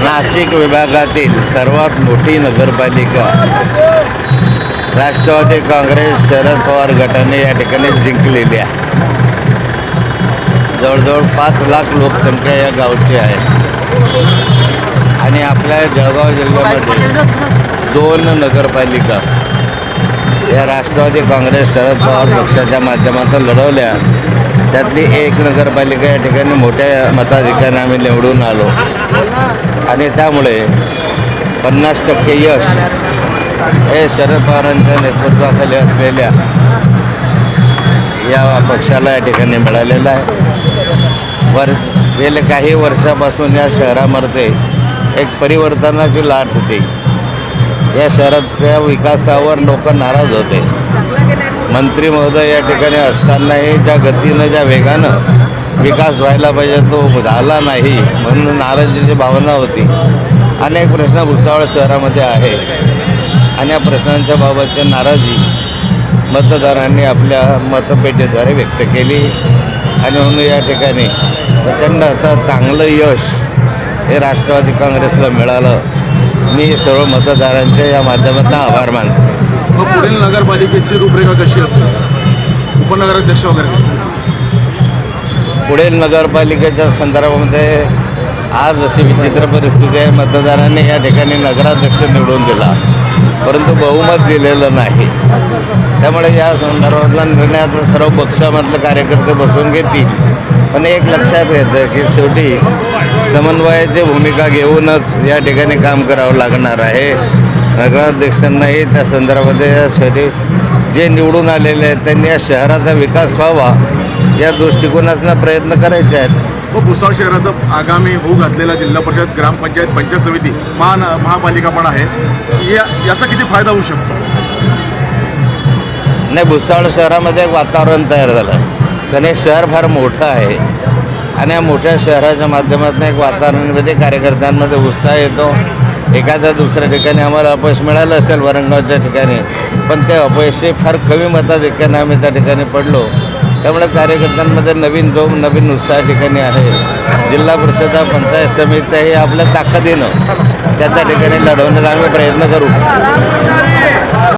नाशिक विभागातील सर्वात मोठी नगरपालिका राष्ट्रवादी काँग्रेस शरद पवार गटाने या ठिकाणी जिंकलेली आहे. जवळजवळ 5 लाख लोकसंख्या या गावची आहे आणि आपल्या जळगाव जिल्ह्यामध्ये 2 नगरपालिका या राष्ट्रवादी काँग्रेस शरद पवार पक्षाच्या माध्यमातून लढवल्या. त्यातली एक नगरपालिका या ठिकाणी मोठ्या मताधिक्याने आम्ही निवडून आलो आणि त्यामुळे 50% यश हे शरद पवारांच्या नेतृत्वाखाली असलेल्या या पक्षाला या ठिकाणी मिळालेलं आहे. गेले काही वर्षापासून या शहरामध्ये एक परिवर्तनाची लाट होती. या शहराच्या विकासावर लोक नाराज होते. मंत्री महोदय या ठिकाणी असतानाही ज्या गतीनं ज्या वेगानं विकास व्हायला पाहिजे तो झाला नाही म्हणून नाराजीची भावना होती. अनेक प्रश्न भुसावळ शहरामध्ये आहे आणि या प्रश्नांच्या बाबतची नाराजी मतदारांनी आपल्या मतपेटीद्वारे व्यक्त केली आणि म्हणून या ठिकाणी प्रचंड असं चांगलं यश हे राष्ट्रवादी काँग्रेसला मिळालं. मी सर्व मतदारांच्या या माध्यमातून आभार मानतो. मग पुढील नगरपालिकेची रूपरेखा कशी असेल? उपनगराध्यक्ष वगैरे पुढील नगरपालिकेच्या संदर्भामध्ये आज अशी विचित्र परिस्थिती आहे. मतदारांनी या ठिकाणी नगराध्यक्ष निवडून दिला परंतु बहुमत दिलेलं नाही. त्यामुळे या संदर्भातला निर्णय आता सर्व पक्षामधले कार्यकर्ते बसून घेतील. पण एक लक्षात येतं की शेवटी समन्वयाची भूमिका घेऊनच या ठिकाणी काम करावं लागणार आहे. नगराध्यक्षांनाही त्या संदर्भामध्ये यासाठी जे निवडून आलेले आहेत त्यांनी या शहराचा विकास व्हावा या दृष्टिकोनातून प्रयत्न करायचे आहेत. व भुसावळ शहराचं आगामी होऊ घातलेला जिल्हा परिषद, ग्रामपंचायत, पंचायत समिती, महापालिका पण आहे. याचा किती फायदा होऊ शकतो? नाही, भुसावळ शहरामध्ये एक वातावरण तयार झालं. कारण हे शहर फार मोठं आहे आणि या मोठ्या शहराच्या माध्यमातून एक वातावरणामध्ये कार्यकर्त्यांमध्ये उत्साह येतो. एखाद्या दुसऱ्या ठिकाणी आम्हाला अपयश मिळालं असेल वरणगावच्या ठिकाणी, पण ते अपयशही फार कमी मताधिक्याने आम्ही त्या ठिकाणी पडलो. त्यामुळे कार्यकर्त्यांमध्ये नवीन उत्साह ठिकाणी आहे. जिल्हा परिषद, पंचायत समिती हे आपल्या ताकदीनं त्या ठिकाणी लढवण्याचा आम्ही प्रयत्न करू.